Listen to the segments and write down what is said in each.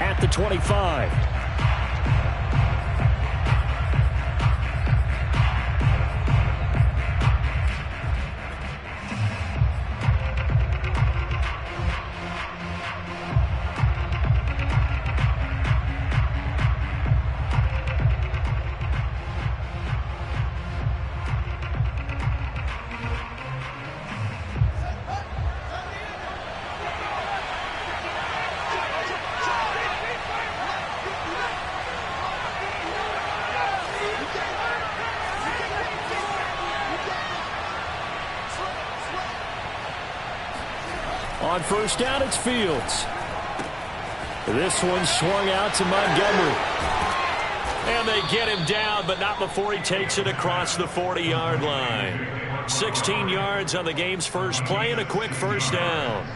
at the 25. On first down, it's Fields. This one swung out to Montgomery. And they get him down, but not before he takes it across the 40-yard line. 16 yards on the game's first play and a quick first down.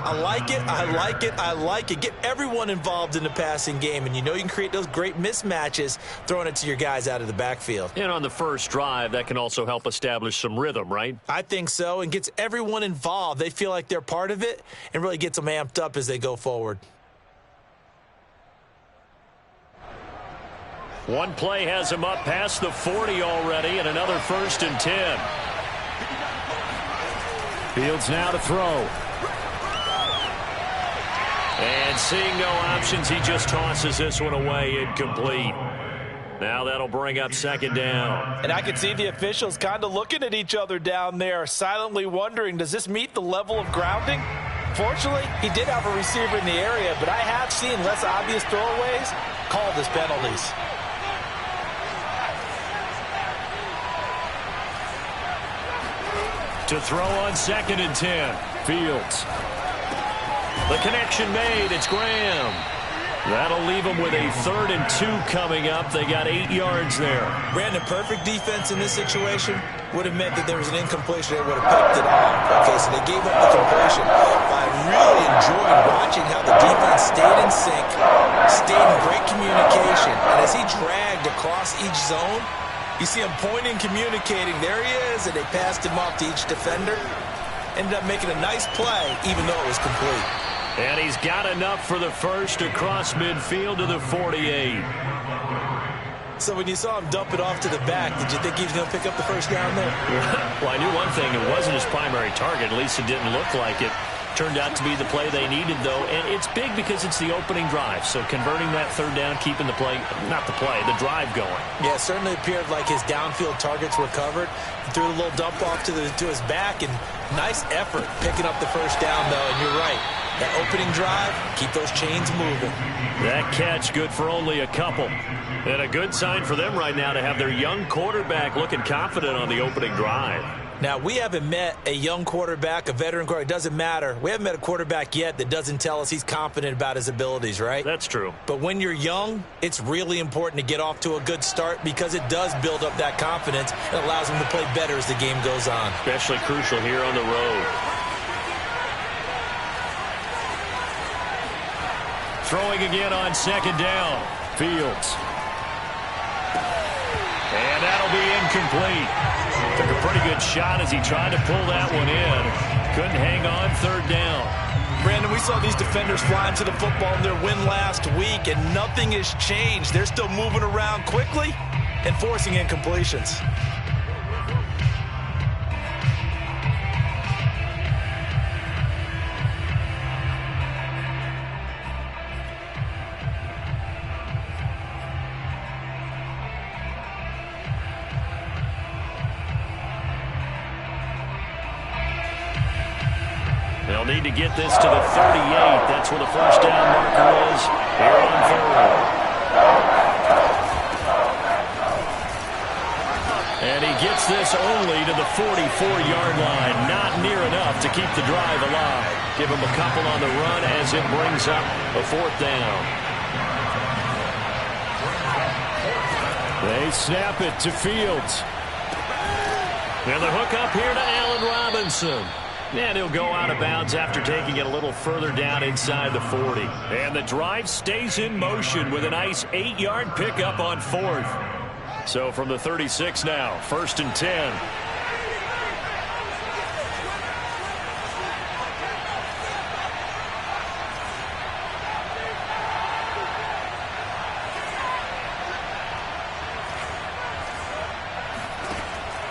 I like it, I like it, I like it. Get everyone involved in the passing game, and you know you can create those great mismatches throwing it to your guys out of the backfield. And on the first drive, that can also help establish some rhythm, right? I think so, and gets everyone involved. They feel like they're part of it and really gets them amped up as they go forward. One play has him up past the 40 already, and another 1st and 10. Fields now to throw. And seeing no options, he just tosses this one away, incomplete. Now that'll bring up 2nd down. And I can see the officials kind of looking at each other down there, silently wondering, does this meet the level of grounding? Fortunately, he did have a receiver in the area, but I have seen less obvious throwaways called as penalties. To throw on 2nd and 10. Fields. The connection made. It's Graham. That'll leave them with a 3rd and 2 coming up. They got 8 yards there. Brandon, perfect defense in this situation would have meant that there was an incompletion. They would have picked it off. Okay, so they gave up the completion. But I really enjoyed watching how the defense stayed in sync, stayed in great communication. And as he dragged across each zone, you see him pointing, communicating. There he is, and they passed him off to each defender. Ended up making a nice play, even though it was complete. And he's got enough for the first across midfield to the 48. So when you saw him dump it off to the back, did you think he was going to pick up the first down there? Well, I knew one thing. It wasn't his primary target. At least it didn't look like it. Turned out to be the play they needed, though. And it's big because it's the opening drive. So converting that 3rd down, keeping the play, not the play, the drive going. Yeah, it certainly appeared like his downfield targets were covered. He threw a little dump off to his back, and nice effort picking up the first down, though. And you're right. That opening drive, keep those chains moving. That catch good for only a couple. And a good sign for them right now to have their young quarterback looking confident on the opening drive. Now, we haven't met a young quarterback, a veteran quarterback. It doesn't matter. We haven't met a quarterback yet that doesn't tell us he's confident about his abilities, right? That's true. But when you're young, it's really important to get off to a good start because it does build up that confidence and allows him to play better as the game goes on. Especially crucial here on the road. Throwing again on 2nd down. Fields. And that'll be incomplete. Took a pretty good shot as he tried to pull that one in. Couldn't hang on 3rd down. Brandon, we saw these defenders flying to the football in their win last week, and nothing has changed. They're still moving around quickly and forcing incompletions. They'll need to get this to the 38. That's where the first down marker is here on 3rd. And he gets this only to the 44-yard line. Not near enough to keep the drive alive. Give him a couple on the run as it brings up a 4th down. They snap it to Fields. And the hook up here to Allen Robinson. And he'll go out of bounds after taking it a little further down inside the 40. And the drive stays in motion with a nice 8-yard pickup on 4th. So from the 36 now, 1st and 10.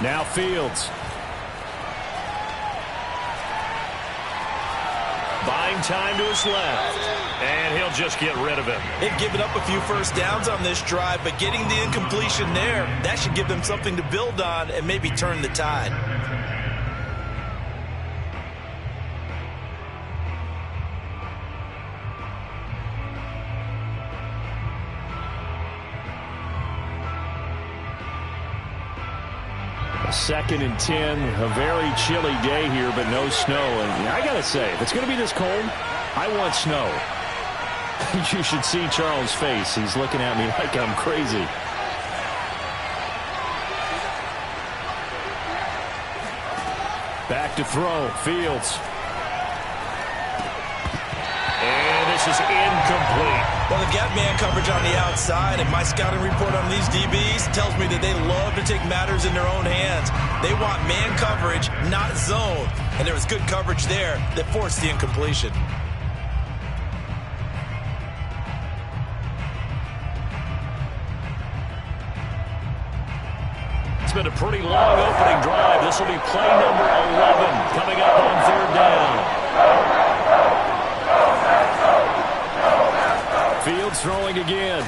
Now Fields. Buying time to his left. And he'll just get rid of it. They've given up a few first downs on this drive, but getting the incompletion there, that should give them something to build on and maybe turn the tide. Second and 10, a very chilly day here, but no snow. And I got to say, if it's going to be this cold, I want snow. You should see Charles' face. He's looking at me like I'm crazy. Back to throw, Fields. And this is incomplete. Well, they've got man coverage on the outside, and my scouting report on these DBs tells me that they love to take matters in their own hands. They want man coverage, not zone. And there was good coverage there that forced the incompletion. It's been a pretty long opening drive. This will be play number 11 coming up on third down. Fields throwing again.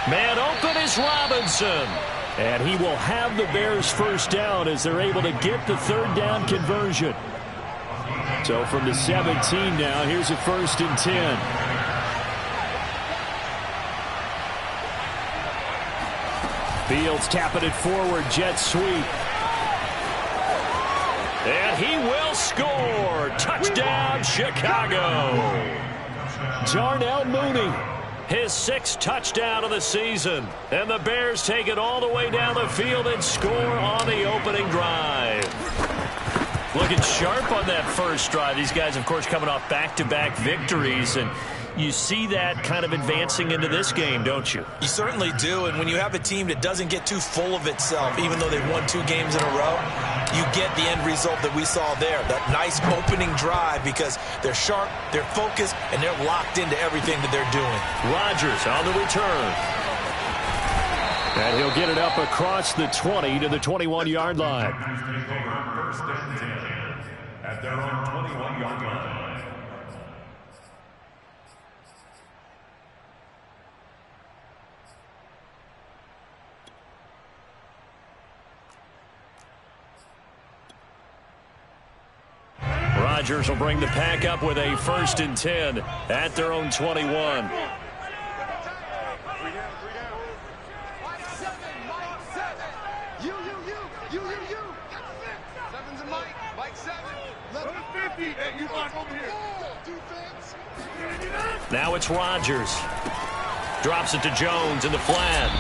Man open is Robinson. And he will have the Bears first down as they're able to get the third down conversion. So from the 17 now, here's a 1st and 10. Fields tapping it forward, jet sweep. And he will score. Touchdown, Chicago. Darnell Mooney. His 6th touchdown of the season. And the Bears take it all the way down the field and score on the opening drive. Looking sharp on that first drive. These guys, of course, coming off back-to-back victories. And you see that kind of advancing into this game, don't you? You certainly do, and when you have a team that doesn't get too full of itself, even though they've won 2 games in a row, you get the end result that we saw there, that nice opening drive, because they're sharp, they're focused, and they're locked into everything that they're doing. Rodgers on the return. And he'll get it up across the 20 to the 21-yard line. First and 10 at their own 21-yard line. Rodgers will bring the pack up with a 1st and 10 at their own 21. Now it's Rodgers. Drops it to Jones in the flat.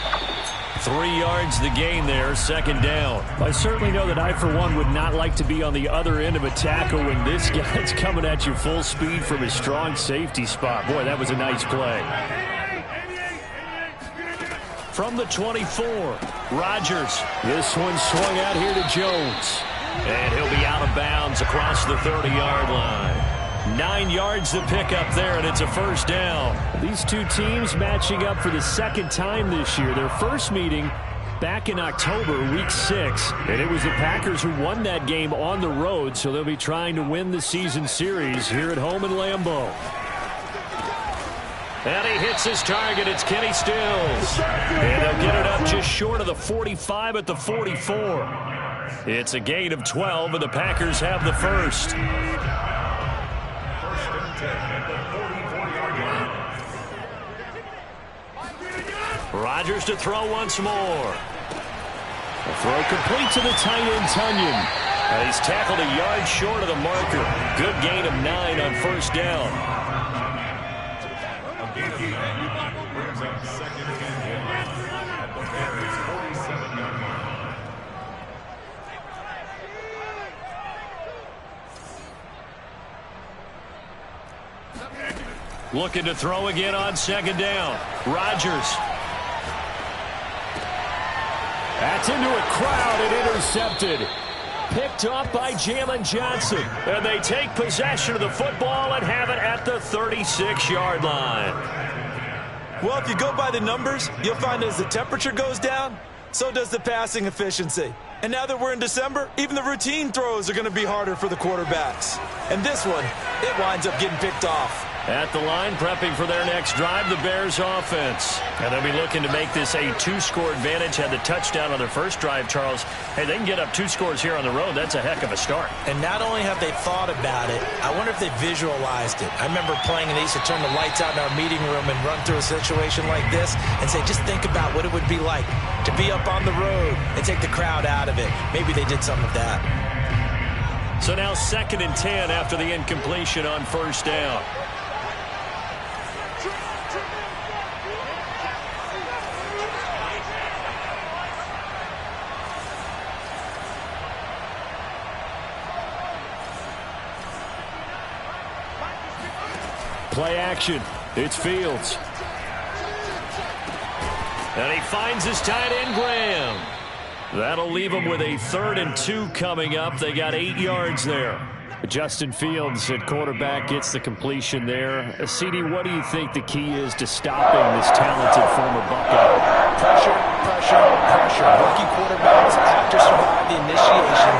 3 yards the gain there, 2nd down. I certainly know that I, for one, would not like to be on the other end of a tackle when this guy's coming at you full speed from his strong safety spot. Boy, that was a nice play. From the 24, Rodgers. This one swung out here to Jones. And he'll be out of bounds across the 30-yard line. 9 yards to pick up there, and it's a 1st down. These two teams matching up for the 2nd time this year. Their first meeting back in October, week 6. And it was the Packers who won that game on the road, so they'll be trying to win the season series here at home in Lambeau. And he hits his target. It's Kenny Stills. And they'll get it up just short of the 45 at the 44. It's a gain of 12, and the Packers have the first. Rodgers to throw once more. The throw complete to the tight end, Tunyon. And he's tackled a yard short of the marker. Good gain of 9 on 1st down. Brings up 2nd and 10 at the Bears' 47-yard line. Looking to throw again on 2nd down. Rodgers. That's into a crowd and intercepted. Picked off by Jalen Johnson. And they take possession of the football and have it at the 36-yard line. Well, if you go by the numbers, you'll find as the temperature goes down, So does the passing efficiency. And now that we're in December, even the routine throws are going to be harder for the quarterbacks. And this one, it winds up getting picked off. At the line, prepping for their next drive, the Bears offense. And they'll be looking to make this a 2-score advantage. Had the touchdown on their first drive, Charles. Hey, they can get up 2 scores here on the road. That's a heck of a start. And not only have they thought about it, I wonder if they visualized it. I remember playing and they used to turn the lights out in our meeting room and run through a situation like this and say, just think about what it would be like to be up on the road and take the crowd out of it. Maybe they did some of that. So now 2nd and 10 after the incompletion on first down. Play action. It's Fields. And he finds his tight end, Graham. That'll leave him with a 3rd and 2 coming up. They got 8 yards there. Justin Fields at quarterback gets the completion there. CD, what do you think the key is to stopping this talented former Buckeye? Pressure, pressure, pressure. Rookie quarterbacks have to survive the initiation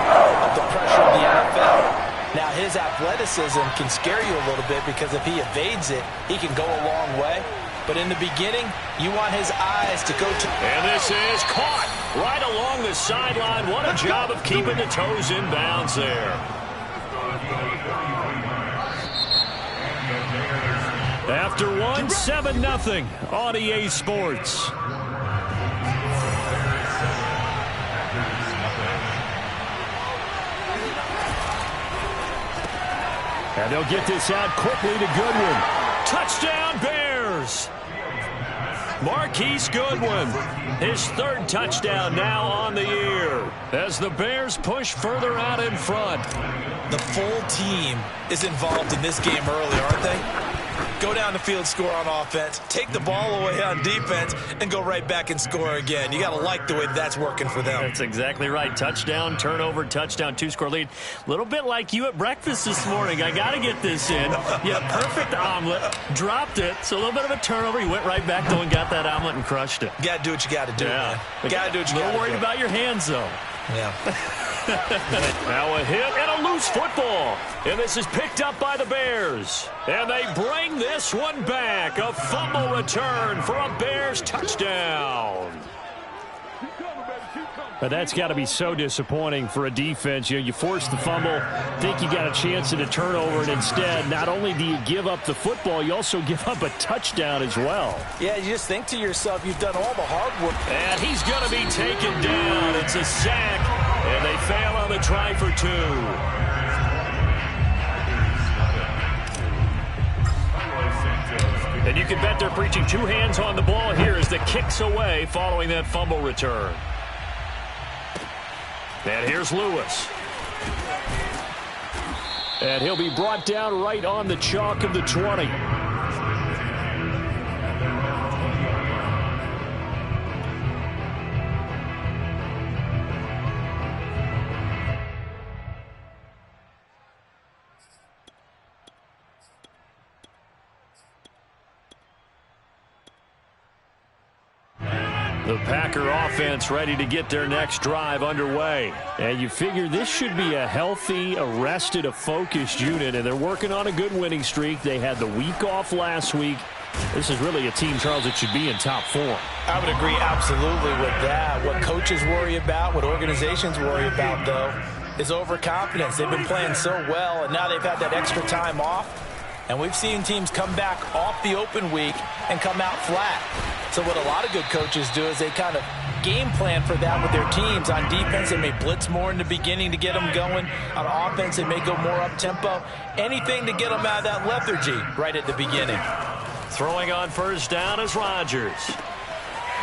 of the pressure of the NFL. Now, his athleticism can scare you a little bit because if he evades it, he can go a long way. But in the beginning, you want his eyes to go to... And this is caught right along the sideline. What a job of keeping the toes in bounds there. After one, 7-0 on EA Sports. And they'll get this out quickly to Goodwin. Touchdown, Bears! Marquise Goodwin, his 3rd touchdown now on the year as the Bears push further out in front. The full team is involved in this game early, aren't they? Go down the field, score on offense, take the ball away on defense, and go right back and score again. You got to like the way that's working for them. That's exactly right. Touchdown, turnover, touchdown, 2-score lead. A little bit like you at breakfast this morning. I got to get this in. Yeah, perfect omelet. Dropped it. So a little bit of a turnover. You went right back, though, and got that omelet and crushed it. You got to do what you got to do, man. Got to do what you got to do. A little worried about your hands, though. Yeah. Now a hit and a loose football. And this is picked up by the Bears. And they bring this one back. A fumble return for a Bears touchdown. But that's got to be so disappointing for a defense. You know, you force the fumble, think you got a chance at a turnover, and instead, not only do you give up the football, you also give up a touchdown as well. Yeah, you just think to yourself, you've done all the hard work. And he's going to be taken down. It's a sack, and they fail on the try for 2. And you can bet they're preaching 2 hands on the ball here as the kick's away following that fumble return. And here's Lewis. And he'll be brought down right on the chalk of the 20. The Packer offense ready to get their next drive underway. And you figure this should be a healthy, a focused unit, and they're working on a good winning streak. They had the week off last week. This is really a team, Charles, that should be in top form. I would agree absolutely with that. What coaches worry about, what organizations worry about, though, is overconfidence. They've been playing so well, and now they've had that extra time off. And we've seen teams come back off the open week and come out flat. So what a lot of good coaches do is they kind of game plan for that with their teams. On defense, they may blitz more in the beginning to get them going. On offense, they may go more up-tempo. Anything to get them out of that lethargy right at the beginning. Throwing on first down is Rodgers.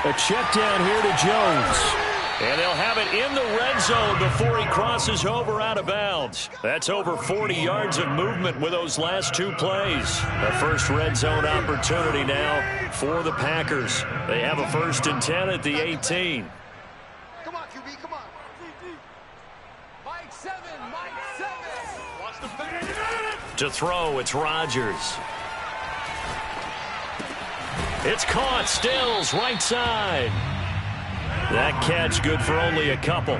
A check down here to Jones. And they'll have it in the red zone before he crosses over out of bounds. That's over 40 yards of movement with those last 2 plays. The first red zone opportunity now for the Packers. They have a 1st and 10 at the 18. Come on, QB, come on. Mike 7, Mike 7. Watch the finish. To throw, it's Rodgers. It's caught, Stills, right side. That catch good for only a couple.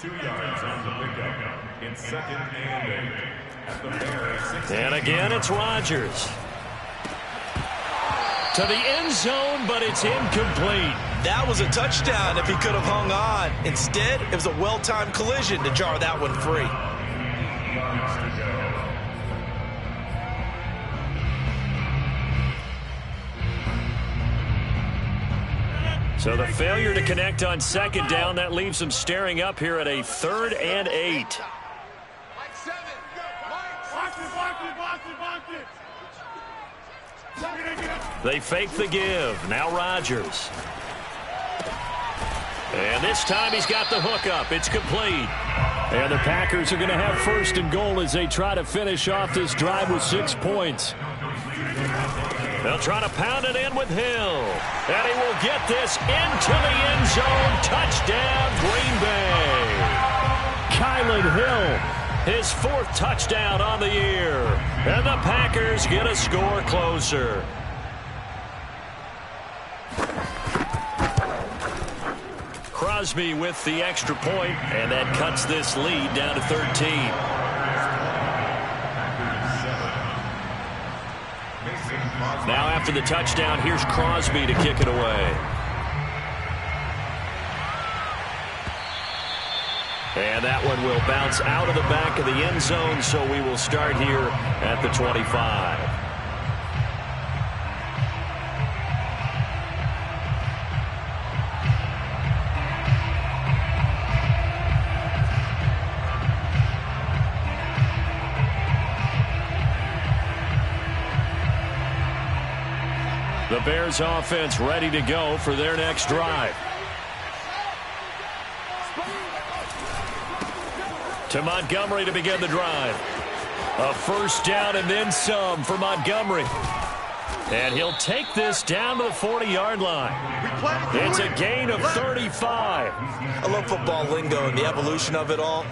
2 yards on the pickup in 2nd and 8. At the Bears, 16. And again, it's Rodgers. To the end zone, but it's incomplete. That was a touchdown if he could have hung on. Instead, it was a well-timed collision to jar that one free. So the failure to connect on 2nd down, that leaves them staring up here at a 3rd and 8. They fake the give. Now Rodgers. And this time he's got the hook up. It's complete. And the Packers are going to have 1st and goal as they try to finish off this drive with 6 points. They'll try to pound it in with Hill. And he will get this into the end zone. Touchdown, Green Bay. Kylan Hill. His 4th touchdown on the year. And the Packers get a score closer. Crosby with the extra point, and that cuts this lead down to 13. Now after the touchdown, here's Crosby to kick it away. And that one will bounce out of the back of the end zone, so we will start here at the 25. The Bears offense ready to go for their next drive. To Montgomery to begin the drive. A 1st down and then some for Montgomery. And he'll take this down to the 40-yard line. It's a gain of 35. I love football lingo and the evolution of it all.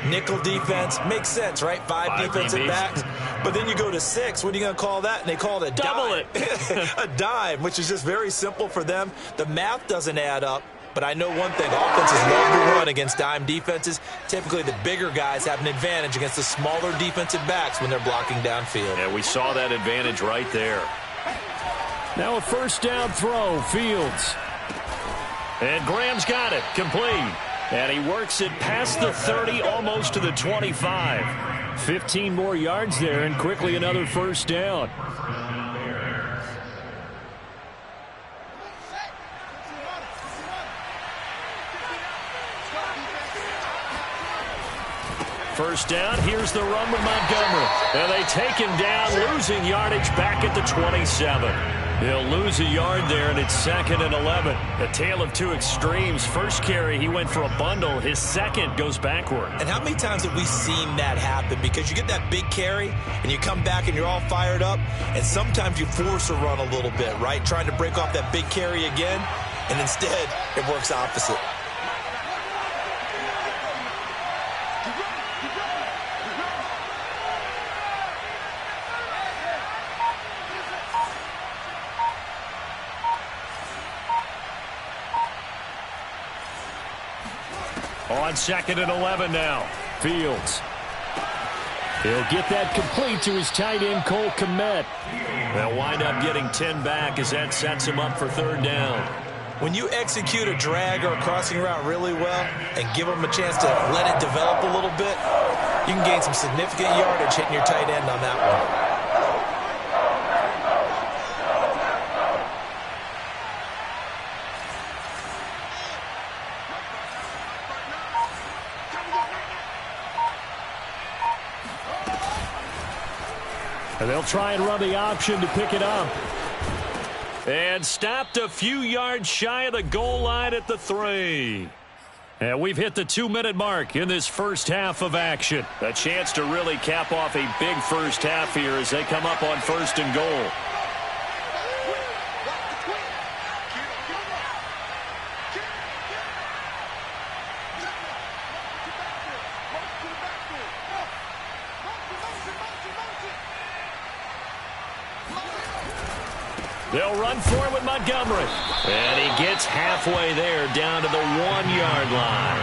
Nickel defense makes sense, right? 5 defensive backs. But then you go to 6. What are you going to call that? And they call it a double dime. A dime, which is just very simple for them. The math doesn't add up. But I know one thing. Offenses love to run against dime defenses. Typically, the bigger guys have an advantage against the smaller defensive backs when they're blocking downfield. Yeah, we saw that advantage right there. Now a 1st down throw. Fields. And Graham's got it. Complete. And he works it past the 30, almost to the 25. 15 more yards there, and quickly another 1st down. First down, here's the run with Montgomery. And they take him down, losing yardage back at the 27. He'll lose a yard there, and it's 2nd and 11. A tale of 2 extremes. First carry, he went for a bundle. His second goes backward. And how many times have we seen that happen? Because you get that big carry, and you come back, and you're all fired up, and sometimes you force a run a little bit, right? Trying to break off that big carry again, and instead, it works opposite. On 2nd and 11 now. Fields. He'll get that complete to his tight end, Cole Kmet. They'll wind up getting 10 back as that sets him up for 3rd down. When you execute a drag or a crossing route really well and give them a chance to let it develop a little bit, you can gain some significant yardage hitting your tight end on that one. And they'll try and run the option to pick it up. And stopped a few yards shy of the goal line at the 3. And we've hit the 2-minute mark in this first half of action. A chance to really cap off a big first half here as they come up on 1st and goal. They'll run for it with Montgomery. And he gets halfway there down to the 1-yard line.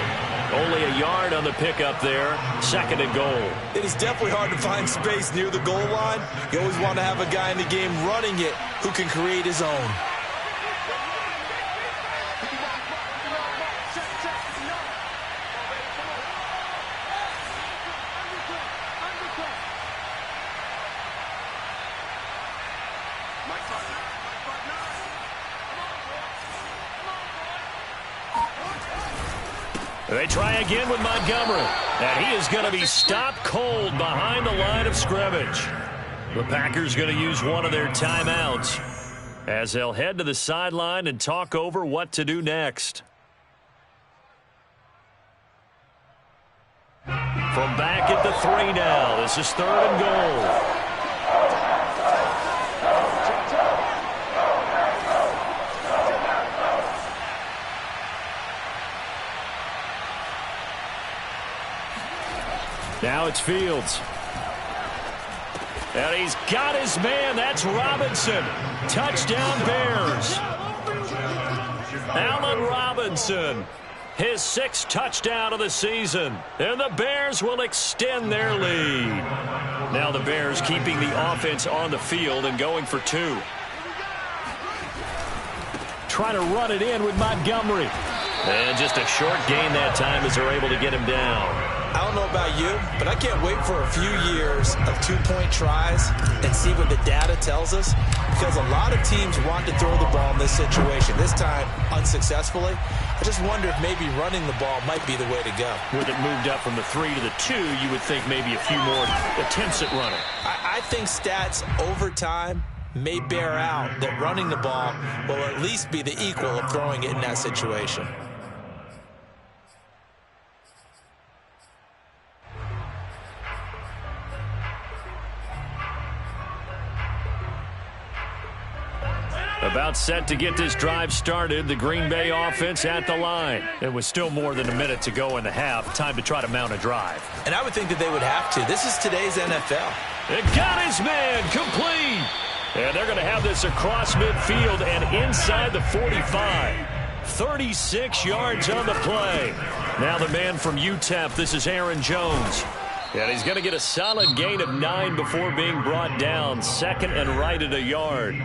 Only a yard on the pickup there. 2nd and goal. It is definitely hard to find space near the goal line. You always want to have a guy in the game running it who can create his own. They try again with Montgomery. And he is going to be stopped cold behind the line of scrimmage. The Packers going to use one of their timeouts as they'll head to the sideline and talk over what to do next. From back at the 3 now. This is 3rd and goal. Now it's Fields. And he's got his man. That's Robinson. Touchdown Bears. Allen Robinson. His 6th touchdown of the season. And the Bears will extend their lead. Now the Bears keeping the offense on the field and going for 2. Trying to run it in with Montgomery. And just a short gain that time as they're able to get him down. I don't know about you, but I can't wait for a few years of 2-point tries and see what the data tells us, because a lot of teams want to throw the ball in this situation. This time, unsuccessfully. I just wonder if maybe running the ball might be the way to go. With it moved up from the 3 to the 2, you would think maybe a few more attempts at running. I think stats over time may bear out that running the ball will at least be the equal of throwing it in that situation. About set to get this drive started, the Green Bay offense at the line. It was still more than a minute to go in the half. Time to try to mount a drive. And I would think that they would have to. This is today's NFL. It got his man complete. And they're going to have this across midfield and inside the 45. 36 yards on the play. Now the man from UTEP, this is Aaron Jones. And he's going to get a solid gain of 9 before being brought down. 2nd and right at a yard.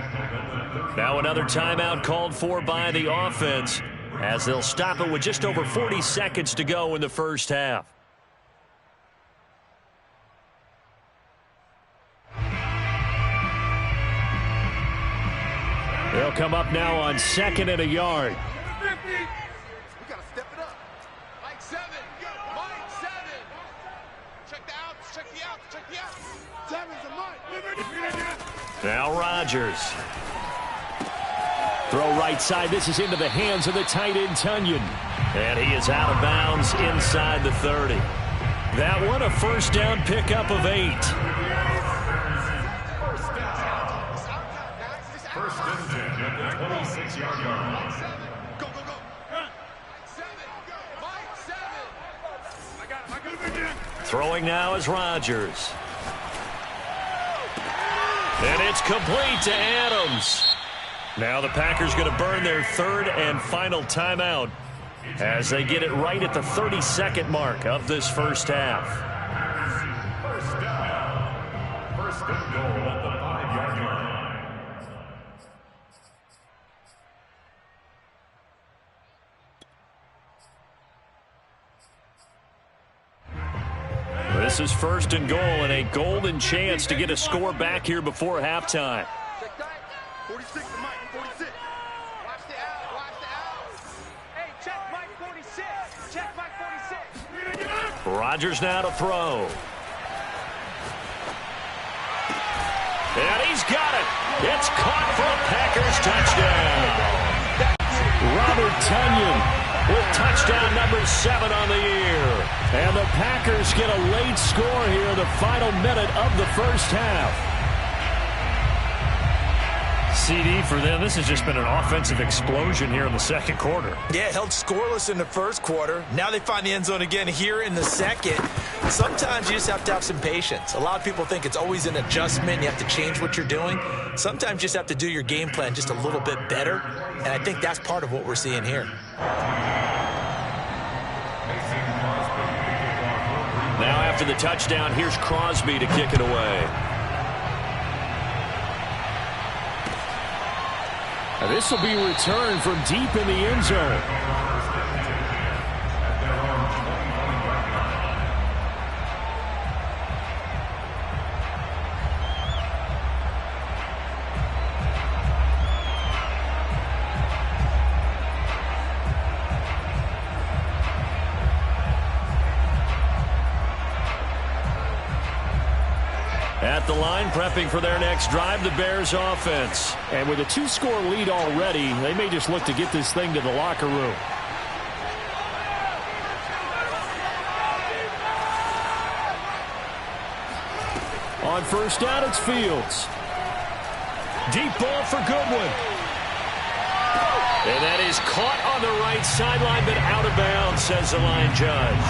Now another timeout called for by the offense as they'll stop it with just over 40 seconds to go in the first half. They'll come up now on 2nd and a yard. We got to step it up. Mike 7. Mike 7. Check the outs. Check the outs. Check the outs. 7's a Mike. Now Rodgers. Throw right side. This is into the hands of the tight end, Tunyon. And he is out of bounds inside the 30. That one a first down pickup of 8. First and 10 at the 26-yard line. Go, go, go. Mike 7. Mike 7. I got him. Throwing now is Rodgers. And it's complete to Adams. Now the Packers going to burn their 3rd and final timeout as they get it right at the 32nd mark of this first half. First down. First and goal at the 5-yard line. This is 1st and goal and a golden chance to get a score back here before halftime. Check that. 46 to Mike. 46. Watch the out. Watch the out. Hey, check Mike 46. Check Mike 46. Rodgers now to throw. And he's got it. It's caught for a Packers touchdown. Robert Tunyon with touchdown number 7 on the year. And the Packers get a late score here in the final minute of the first half. CD for them. This has just been an offensive explosion here in the 2nd quarter. Yeah, held scoreless in the 1st quarter. Now they find the end zone again here in the 2nd. Sometimes you just have to have some patience. A lot of people think it's always an adjustment. You have to change what you're doing. Sometimes you just have to do your game plan just a little bit better, and I think that's part of what we're seeing here. Now after the touchdown, here's Crosby to kick it away. This will be returned from deep in the end zone. At the line, prepping for their next drive, the Bears offense. And with a 2-score lead already, they may just look to get this thing to the locker room. On first down, it's Fields. Deep ball for Goodwin. And that is caught on the right sideline, but out of bounds, says the line judge.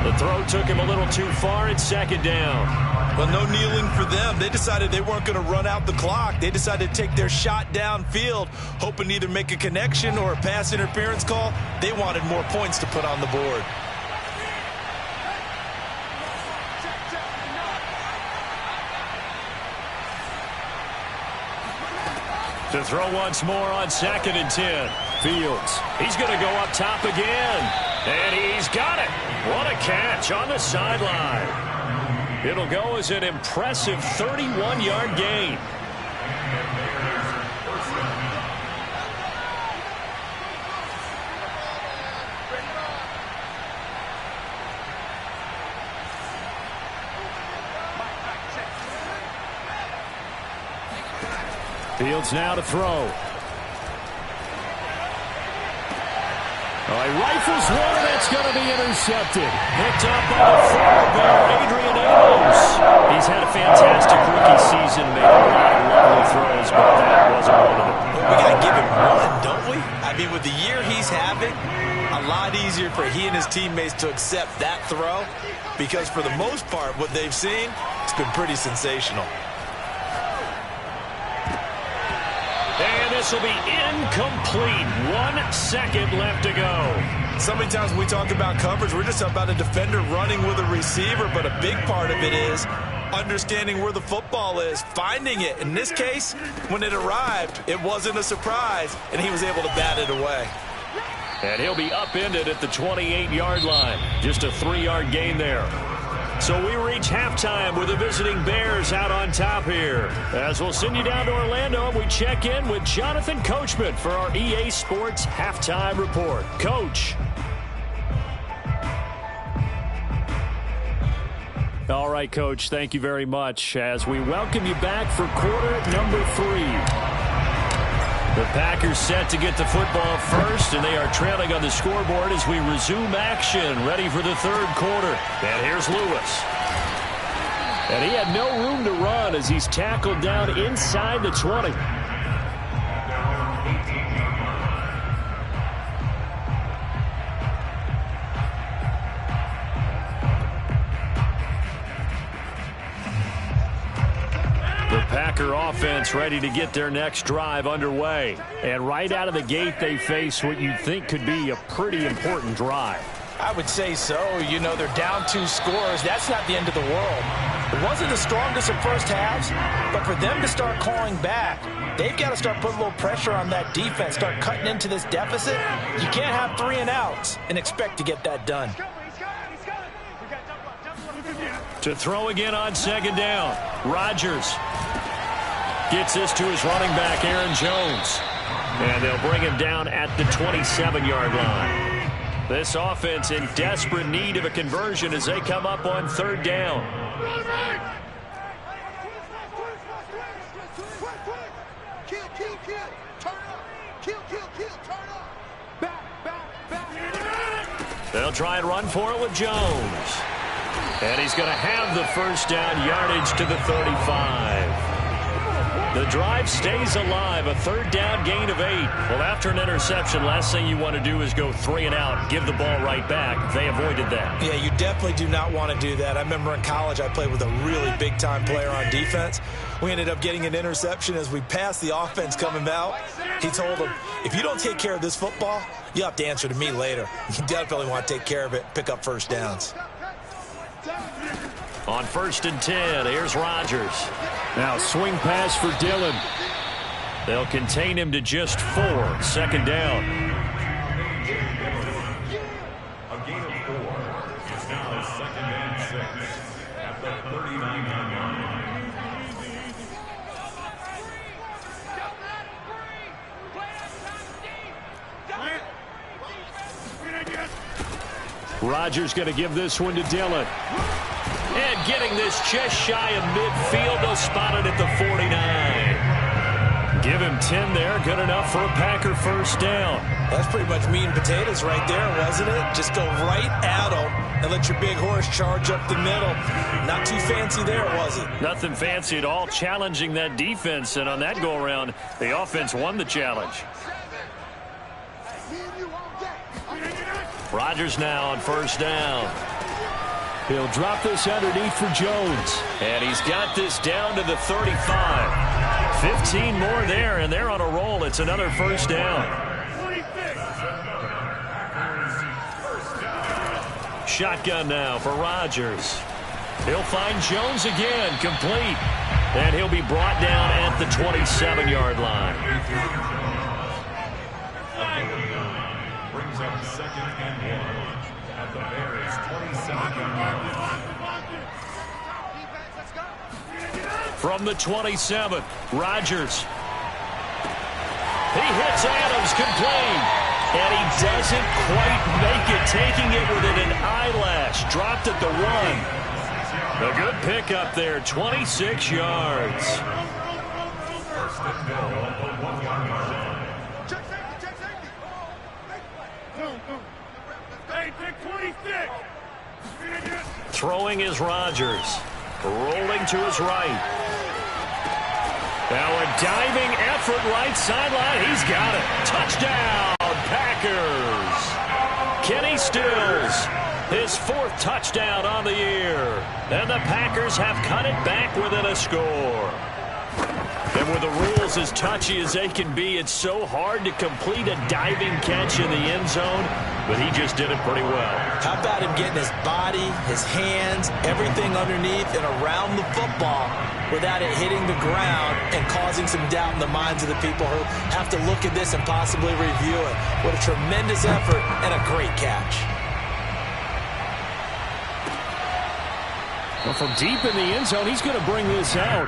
The throw took him a little too far. It's second down. Well, no kneeling for them. They decided they weren't going to run out the clock. They decided to take their shot downfield, hoping to either make a connection or a pass interference call. They wanted more points to put on the board. To throw once more on 2nd and 10. Fields. He's going to go up top again. And he's got it. What a catch on the sideline. It'll go as an impressive 31-yard gain. Fields now to throw. He rifles one, and that's going to be intercepted. Picked up by the former Bear, Adrian Amos. He's had a fantastic rookie season, made a lot of lovely throws, but that wasn't one of them. Well, we got to give him one, don't we? I mean, with the year he's having, a lot easier for he and his teammates to accept that throw, because for the most part, what they've seen, it's been pretty sensational. And this will be incomplete. 1 second left to go. So many times when we talk about coverage, we're just about a defender running with a receiver, but a big part of it is understanding where the football is, finding it. In this case, when it arrived, it wasn't a surprise, and he was able to bat it away. And he'll be upended at the 28-yard line. Just a 3-yard gain there. So we reach halftime with the visiting Bears out on top here. As we'll send you down to Orlando, we check in with Jonathan Coachman for our EA Sports Halftime Report. Coach. All right, Coach, thank you very much as we welcome you back for quarter number 3. The Packers set to get the football first, and they are trailing on the scoreboard as we resume action, ready for the third quarter. And here's Lewis. And he had no room to run as he's tackled down inside the 20. The Packer offense ready to get their next drive underway. And right out of the gate, they face what you'd think could be a pretty important drive. I would say so. You know, they're down 2 scores. That's not the end of the world. It wasn't the strongest of first halves, but for them to start clawing back, they've got to start putting a little pressure on that defense, start cutting into this deficit. You can't have 3 and outs and expect to get that done. To throw again on second down. Rodgers gets this to his running back, Aaron Jones. And they'll bring him down at the 27-yard line. This offense in desperate need of a conversion as they come up on third down. They'll try and run for it with Jones. And he's going to have the first down, yardage to the 35. The drive stays alive, a third down gain of 8. Well, after an interception, last thing you want to do is go 3 and out, give the ball right back. They avoided that. Yeah, you definitely do not want to do that. I remember in college I played with a really big-time player on defense. We ended up getting an interception as we passed the offense coming out. He told him, if you don't take care of this football, you have to answer to me later. You definitely want to take care of it, pick up first downs. On 1st and 10, here's Rodgers. Now swing pass for Dillon. They'll contain him to just 4. 2nd down. A gain of 4. It's now 2nd and 6 at the 39-yard line. Rodgers going to give this one to Dillon. And getting this just shy of midfield. They'll spot it at the 49. Give him 10 there. Good enough for a Packer first down. That's pretty much meat and potatoes right there, wasn't it? Just go right at them and let your big horse charge up the middle. Not too fancy there, was it? Nothing fancy at all, challenging that defense. And on that go-around, the offense won the challenge. Rodgers now on 1st down. He'll drop this underneath for Jones. And he's got this down to the 35. 15 more there, and they're on a roll. It's another first down. Shotgun now for Rodgers. He'll find Jones again, complete. And he'll be brought down at the 27-yard line. Brings up 2nd and 1 at the Bears' 27-yard line. From the 27, Rodgers. He hits Adams, complete. And he doesn't quite make it, taking it within an eyelash. Dropped at the 1. A good pickup there, 26 yards. First and goal at the 1-yard line. Throwing is Rodgers. Rolling to his right. Now a diving effort right sideline. He's got it. Touchdown, Packers. Kenny Stills, his 4th touchdown on the year. And the Packers have cut it back within a score. And with the rules as touchy as they can be, it's so hard to complete a diving catch in the end zone, but he just did it pretty well. How about him getting his body, his hands, everything underneath and around the football without it hitting the ground and causing some doubt in the minds of the people who have to look at this and possibly review it. What a tremendous effort and a great catch. Well, from deep in the end zone, he's going to bring this out.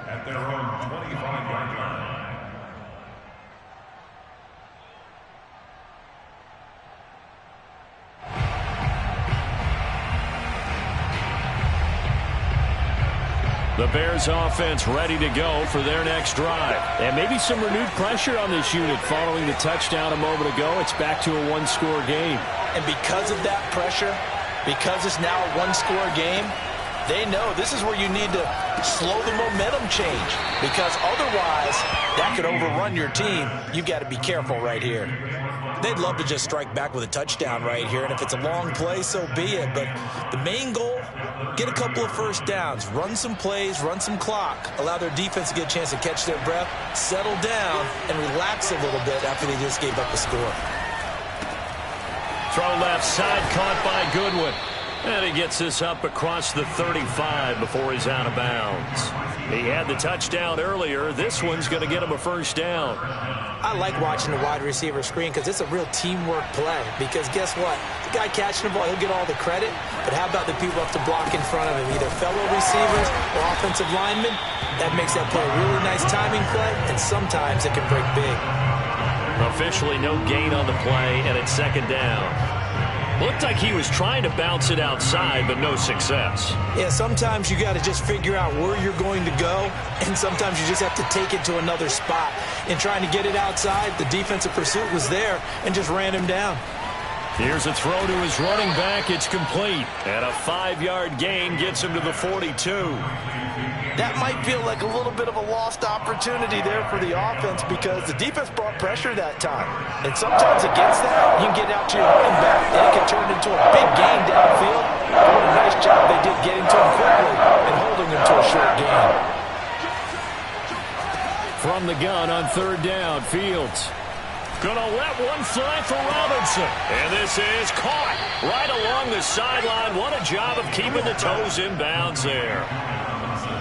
At their own 25-yard line. The Bears offense ready to go for their next drive. And maybe some renewed pressure on this unit following the touchdown a moment ago. It's back to a 1-score game. And because of that pressure, because it's now a 1-score game, they know this is where you need to slow the momentum change, because otherwise that could overrun your team. You got to be careful right here. They'd love to just strike back with a touchdown right here, and if it's a long play, so be it. But the main goal, get a couple of first downs, run some plays, run some clock, allow their defense to get a chance to catch their breath, settle down, and relax a little bit after they just gave up the score. Throw left side, caught by Goodwin. And he gets this up across the 35 before he's out of bounds. He had the touchdown earlier. This one's going to get him a first down. I like watching the wide receiver screen because it's a real teamwork play. Because guess what? The guy catching the ball, he'll get all the credit. But how about the people who have to block in front of him, either fellow receivers or offensive linemen? That makes that play a really nice timing play, and sometimes it can break big. Officially no gain on the play, and it's 2nd down. Looked like he was trying to bounce it outside, but no success. Yeah, sometimes you got to just figure out where you're going to go, and sometimes you just have to take it to another spot. In trying to get it outside, the defensive pursuit was there and just ran him down. Here's a throw to his running back. It's complete. And a 5-yard gain gets him to the 42. That might feel like a little bit of a lost opportunity there for the offense because the defense brought pressure that time. And sometimes against that, you can get out to your running back, and it can turn into a big gain downfield. What a nice job they did getting to him quickly and holding him to a short gain. From the gun on 3rd down, Fields. Gonna let one fly for Robinson. And this is caught right along the sideline. What a job of keeping the toes in bounds there.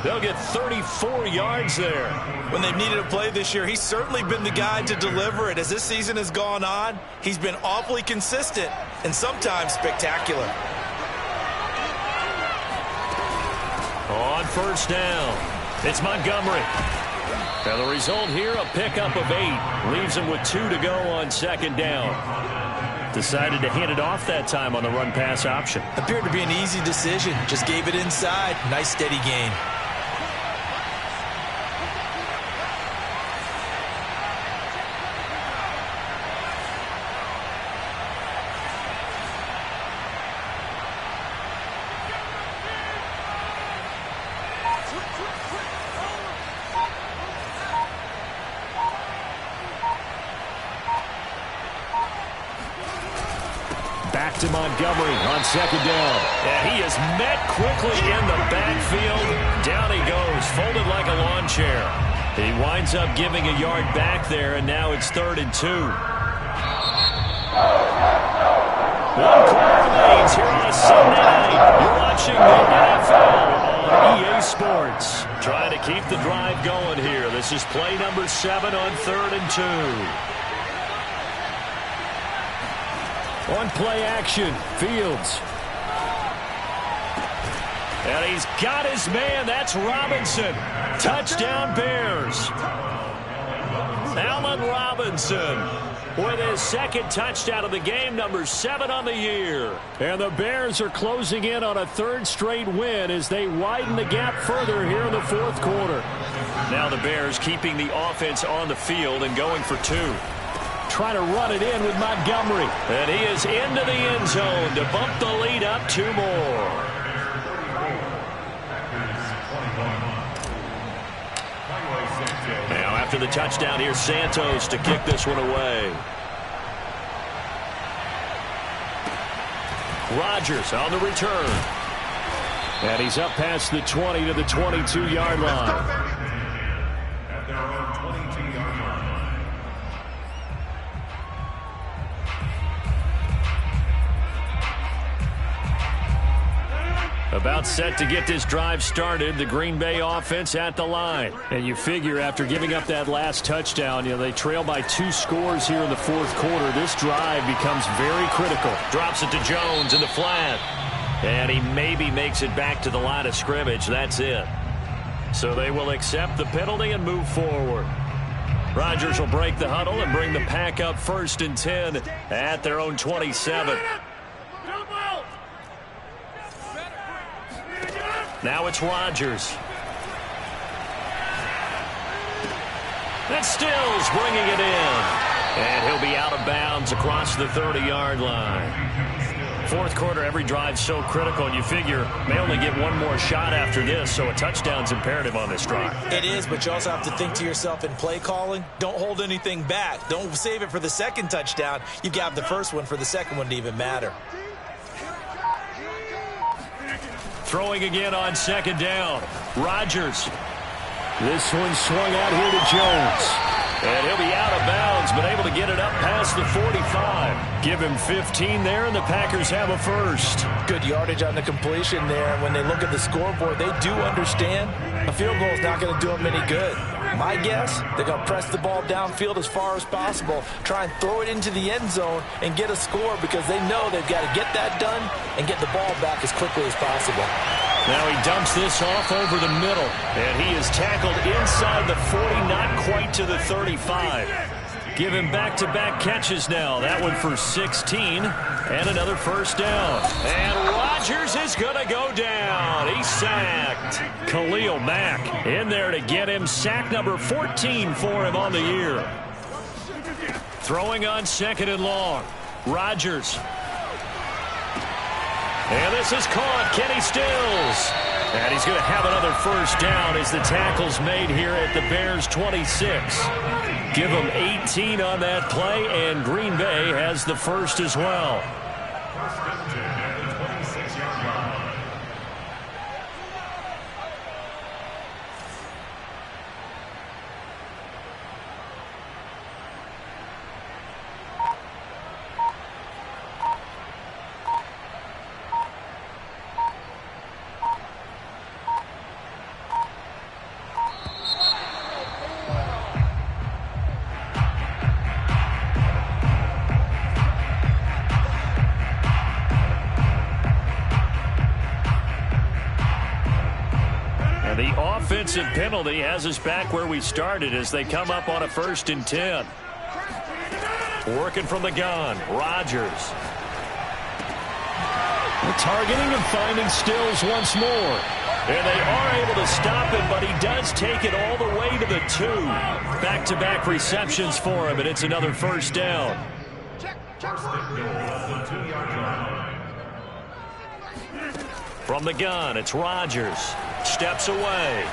They'll get 34 yards there. When they've needed a play this year, he's certainly been the guy to deliver it. As this season has gone on, he's been awfully consistent and sometimes spectacular. On 1st down, it's Montgomery. And the result here, a pickup of 8. Leaves him with 2 to go on 2nd down. Decided to hand it off that time on the run-pass option. Appeared to be an easy decision. Just gave it inside. Nice steady gain. Back to Montgomery on 2nd down. And he is met quickly in the backfield. Down he goes, folded like a lawn chair. He winds up giving a yard back there, and now it's 3rd and 2. 1 quarter remains here on a Sunday night. You're watching the NFL on EA Sports. Trying to keep the drive going here. This is play number 7 on 3rd and 2. On play action, Fields. And he's got his man. That's Robinson. Touchdown, Bears. Allen Robinson with his 2nd touchdown of the game, number 7 on the year. And the Bears are closing in on a 3rd straight win as they widen the gap further here in the 4th quarter. Now the Bears keeping the offense on the field and going for 2. Trying to run it in with Montgomery. And he is into the end zone to bump the lead up 2 more. Now after the touchdown, here's Santos to kick this one away. Rodgers on the return. And he's up past the 20 to the 22-yard line. At their own 22-yard line. About set to get this drive started, the Green Bay offense at the line. And you figure after giving up that last touchdown, they trail by 2 scores here in the 4th quarter. This drive becomes very critical. Drops it to Jones in the flat. And he maybe makes it back to the line of scrimmage. That's it. So they will accept the penalty and move forward. Rodgers will break the huddle and bring the pack up 1st and 10 at their own 27. Now it's Rodgers. And Stills bringing it in. And he'll be out of bounds across the 30-yard line. 4th quarter, every drive's so critical, and you figure may only get one more shot after this, so a touchdown's imperative on this drive. It is, but you also have to think to yourself in play calling, don't hold anything back. Don't save it for the 2nd touchdown. You've got the 1st one for the 2nd one to even matter. Throwing again on 2nd down. Rodgers. This one swung out here to Jones. And he'll be out of bounds, but able to get it up past the 45. Give him 15 there, and the Packers have a 1st. Good yardage on the completion there. And when they look at the scoreboard, they do understand a field goal is not going to do them any good. My guess, they're going to press the ball downfield as far as possible, try and throw it into the end zone and get a score because they know they've got to get that done and get the ball back as quickly as possible. Now he dumps this off over the middle, and he is tackled inside the 40, not quite to the 35. Give him back-to-back catches now. That one for 16, and another 1st down. And Rodgers is going to go down. He's sacked. Khalil Mack in there to get him. Sack number 14 for him on the year. Throwing on 2nd and long. Rodgers And this is caught. Kenny Stills. And he's going to have another first down as the tackle's made here at the Bears 26. Give them 18 on that play, and Green Bay has the first as well. The offensive penalty has us back where we started as they come up on a 1st and 10. Working from the gun, Rodgers. Targeting and finding Stills once more. And they are able to stop him, but he does take it all the way to the 2. Back-to-back receptions for him, and it's another first down. From the gun, it's Rodgers. Steps away.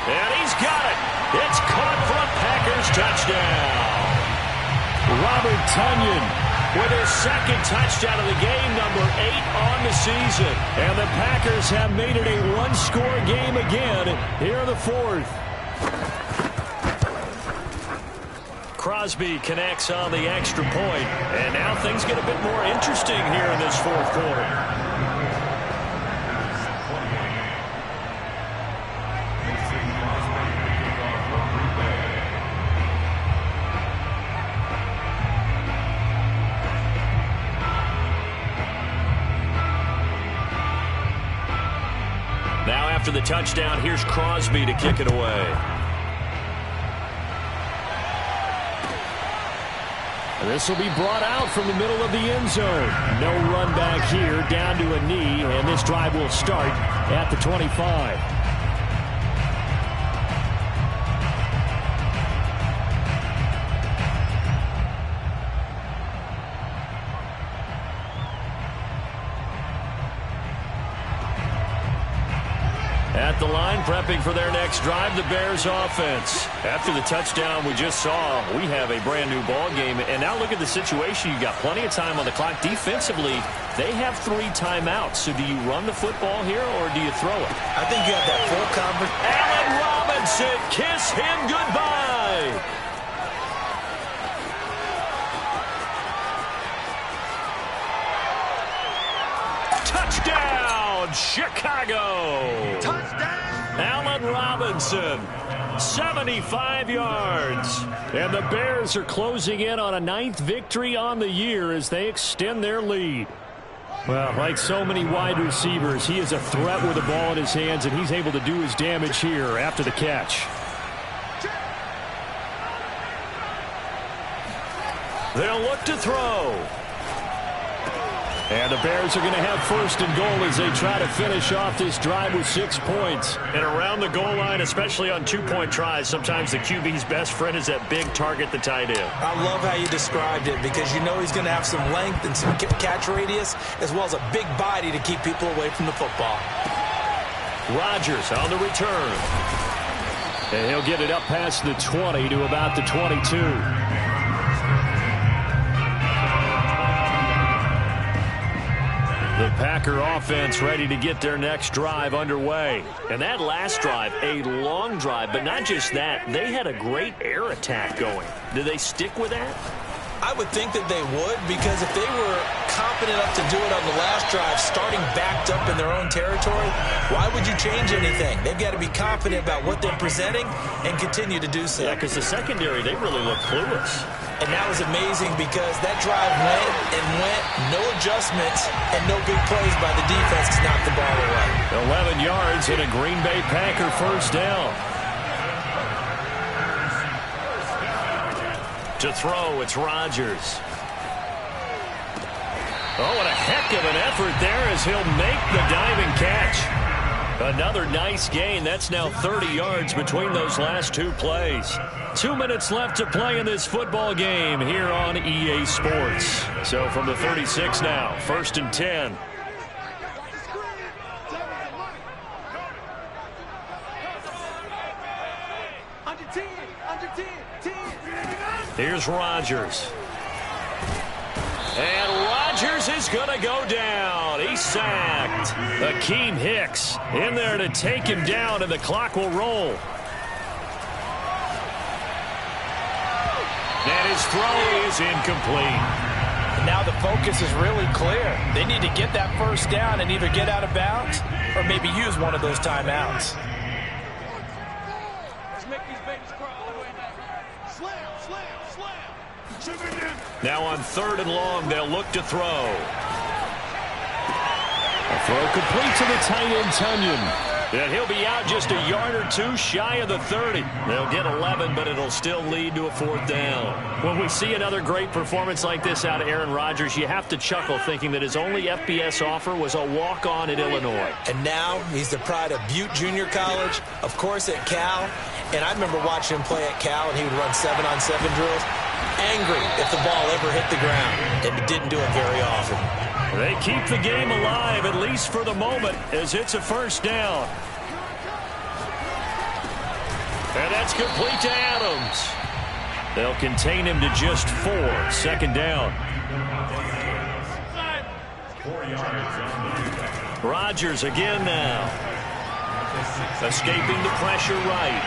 And he's got it. It's caught for a Packers touchdown. Robert Tonyan with his second touchdown of the game, number 8 on the season. And the Packers have made it a one-score game again here in the 4th. Crosby connects on the extra point. And now things get a bit more interesting here in this 4th quarter. Now after the touchdown, here's Crosby to kick it away. This will be brought out from the middle of the end zone. No run back here, down to a knee, and this drive will start at the 25. At the line, prepping for their next drive, the Bears offense. After the touchdown we just saw, we have a brand new ball game. And now look at the situation. You got plenty of time on the clock. Defensively, they have 3 timeouts. So do you run the football here or do you throw it? I think you have that full coverage. Allen Robinson, kiss him goodbye. Touchdown, Chicago. Touchdown. Allen Robinson, 75 yards. And the Bears are closing in on a 9th victory on the year as they extend their lead. Well, like so many wide receivers, he is a threat with the ball in his hands, and he's able to do his damage here after the catch. They'll look to throw. And the Bears are going to have 1st and goal as they try to finish off this drive with 6 points. And around the goal line, especially on 2-point tries, sometimes the QB's best friend is that big target, the tight end. I love how you described it because you know he's going to have some length and some catch radius as well as a big body to keep people away from the football. Rodgers on the return. And he'll get it up past the 20 to about the 22. The Packer offense ready to get their next drive underway. And that last drive, a long drive, but not just that. They had a great air attack going. Do they stick with that? I would think that they would because if they were confident enough to do it on the last drive, starting backed up in their own territory, why would you change anything? They've got to be confident about what they're presenting and continue to do so. Yeah, because the secondary, they really look clueless. And that was amazing because that drive went and went, no adjustments, and no big plays by the defense to knock the ball away. 11 yards and a Green Bay Packer first down. To throw, it's Rodgers. Oh, what a heck of an effort there as he'll make the diving catch. Another nice gain. That's now 30 yards between those last two plays. 2 minutes left to play in this football game here on EA Sports. So from the 36 now, 1st and 10. Here's Rodgers. And Rodgers is going to go down. He's sacked. Akeem Hicks in there to take him down, and the clock will roll. And his throw is incomplete. Now the focus is really clear. They need to get that first down and either get out of bounds or maybe use one of those timeouts. Let's make these babies cry all the way now. Slam, slam, slam. Chip it in. Now on 3rd and long, they'll look to throw. A throw complete to the tight end, Tunyon. And he'll be out just a yard or two shy of the 30. They'll get 11, but it'll still lead to a 4th down. When we see another great performance like this out of Aaron Rodgers, you have to chuckle thinking that his only FBS offer was a walk-on at Illinois. And now he's the pride of Butte Junior College, of course at Cal. And I remember watching him play at Cal, and he would run 7-on-7 drills. Angry if the ball ever hit the ground, and he didn't do it very often. They keep the game alive, at least for the moment, as it's a 1st down. And that's complete to Adams. They'll contain him to just 4. 2nd down. 4 yards. Rodgers again now. Escaping the pressure right.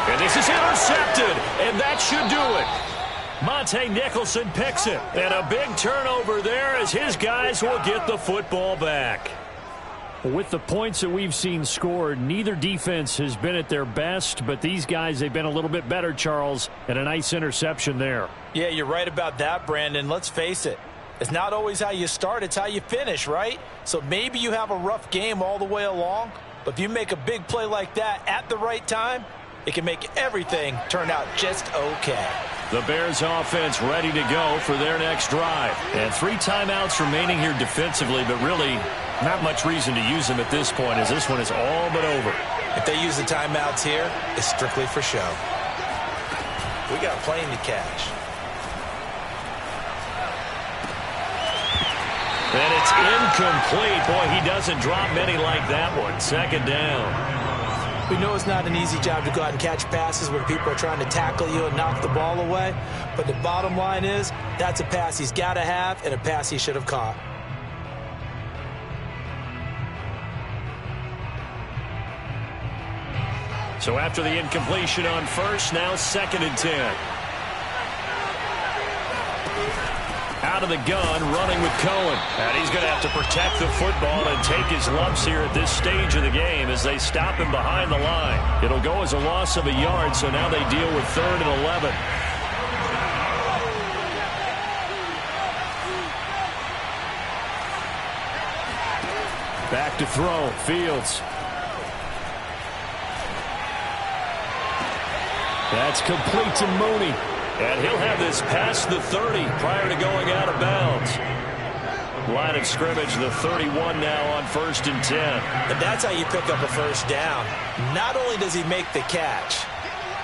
And this is intercepted, and that should do it. Monte Nicholson picks it, and a big turnover there as his guys will get the football back. With the points that we've seen scored, neither defense has been at their best, but these guys, they've been a little bit better, Charles, and a nice interception there. Yeah, you're right about that, Brandon. Let's face it. It's not always how you start, it's how you finish, right? So maybe you have a rough game all the way along, but if you make a big play like that at the right time, it can make everything turn out just okay. The Bears offense ready to go for their next drive. And 3 timeouts remaining here defensively, but really not much reason to use them at this point as this one is all but over. If they use the timeouts here, it's strictly for show. We got a plane to catch. And it's incomplete. Boy, he doesn't drop many like that one. 2nd down. We know it's not an easy job to go out and catch passes when people are trying to tackle you and knock the ball away. But the bottom line is, that's a pass he's got to have and a pass he should have caught. So after the incompletion on 1st, now 2nd and 10. Out of the gun, running with Cohen. And he's going to have to protect the football and take his lumps here at this stage of the game as they stop him behind the line. It'll go as a loss of a yard, so now they deal with 3rd and 11. Back to throw, Fields. That's complete to Mooney. And he'll have this past the 30 prior to going out of bounds. Line of scrimmage, the 31 now on 1st and 10. And that's how you pick up a 1st down. Not only does he make the catch,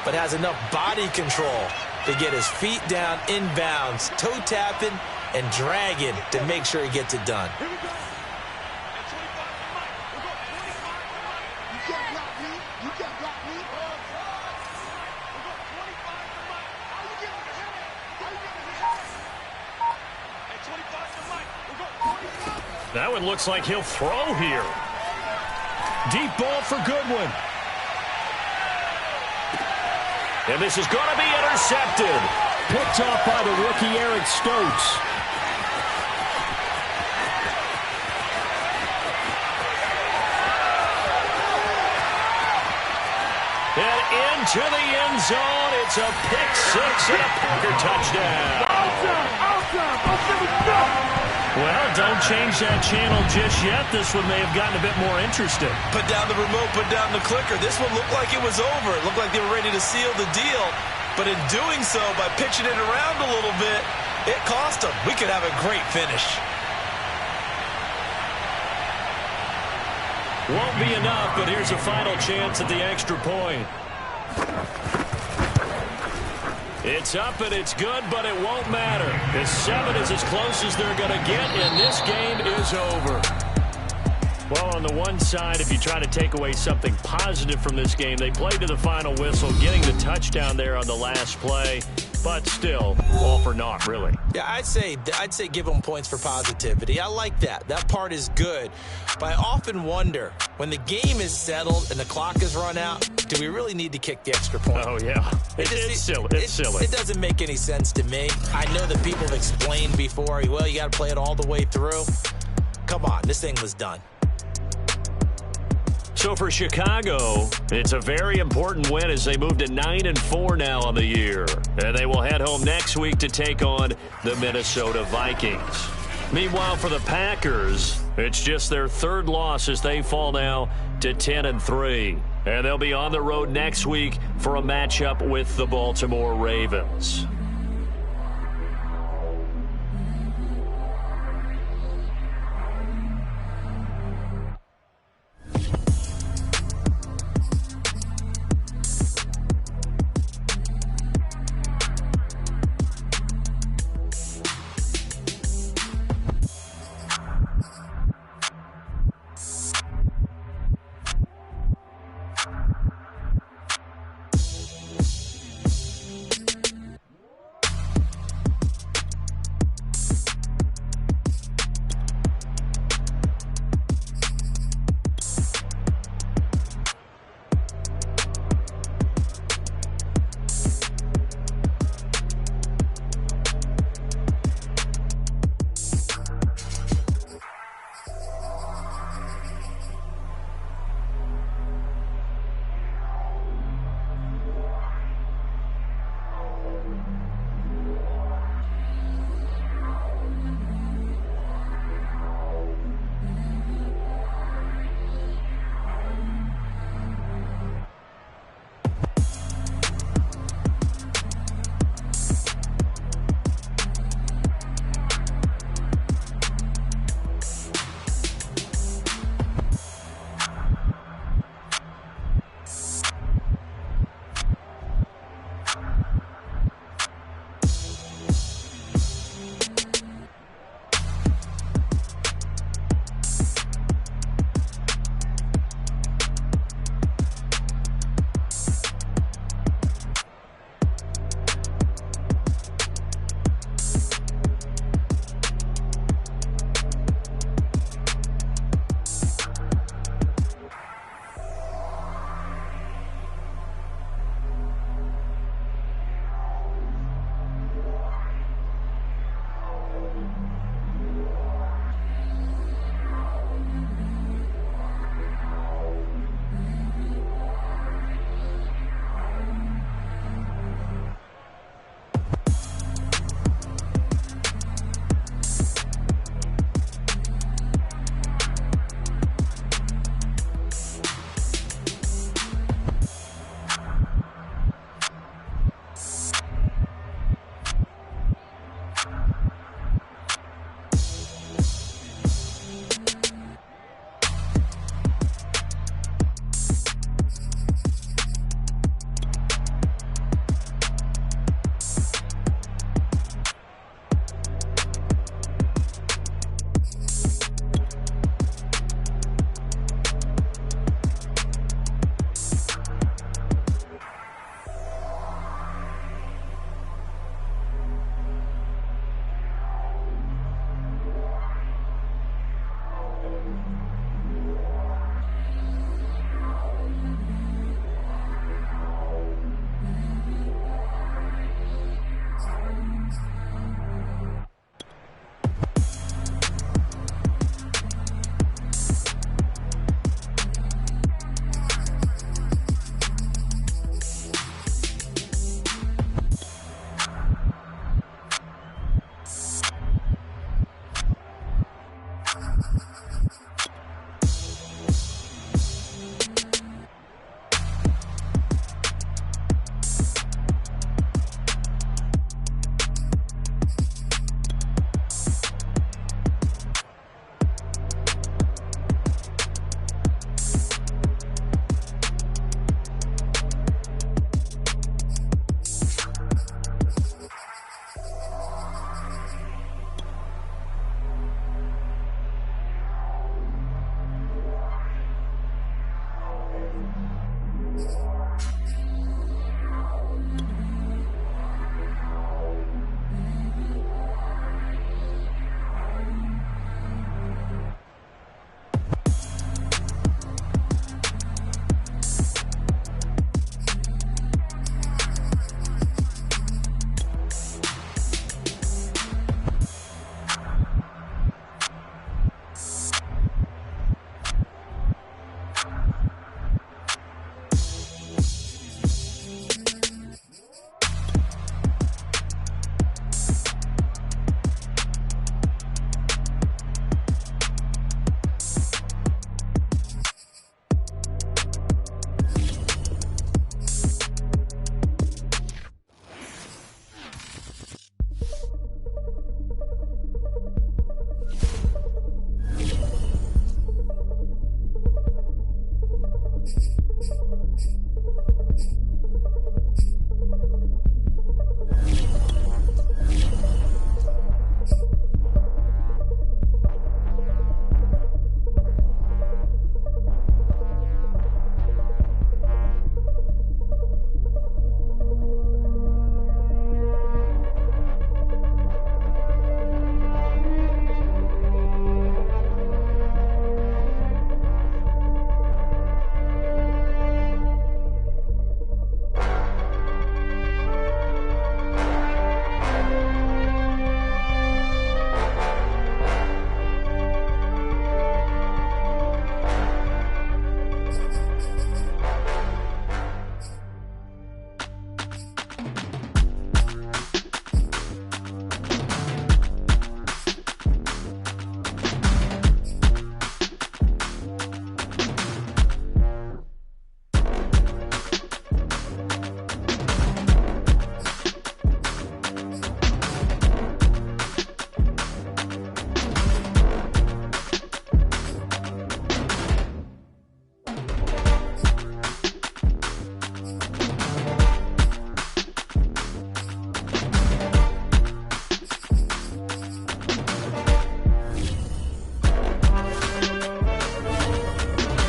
but has enough body control to get his feet down inbounds, toe tapping and dragging to make sure he gets it done. That one looks like he'll throw here. Deep ball for Goodwin. And this is going to be intercepted. Picked off by the rookie Eric Stokes. And into the end zone. It's a pick 6 and a Packer touchdown. Well, don't change that channel just yet. This one may have gotten a bit more interesting. Put down the remote, put down the clicker. This one looked like it was over. It looked like they were ready to seal the deal. But in doing so, by pitching it around a little bit, it cost them. We could have a great finish. Won't be enough, but here's a final chance at the extra point. It's up and it's good, but it won't matter. The 7 is as close as they're going to get, and this game is over. Well, on the one side, if you try to take away something positive from this game, they played to the final whistle, getting the touchdown there on the last play, but still, all for naught, really. Yeah, I'd say give them points for positivity. I like that. That part is good. But I often wonder, when the game is settled and the clock is run out, do we really need to kick the extra point? Oh, yeah. It's silly. It's silly. It doesn't make any sense to me. I know that people have explained before, well, you got to play it all the way through. Come on, this thing was done. So for Chicago, it's a very important win as they move to 9-4 now on the year. And they will head home next week to take on the Minnesota Vikings. Meanwhile, for the Packers, it's just their 3rd loss as they fall now to 10-3. And they'll be on the road next week for a matchup with the Baltimore Ravens.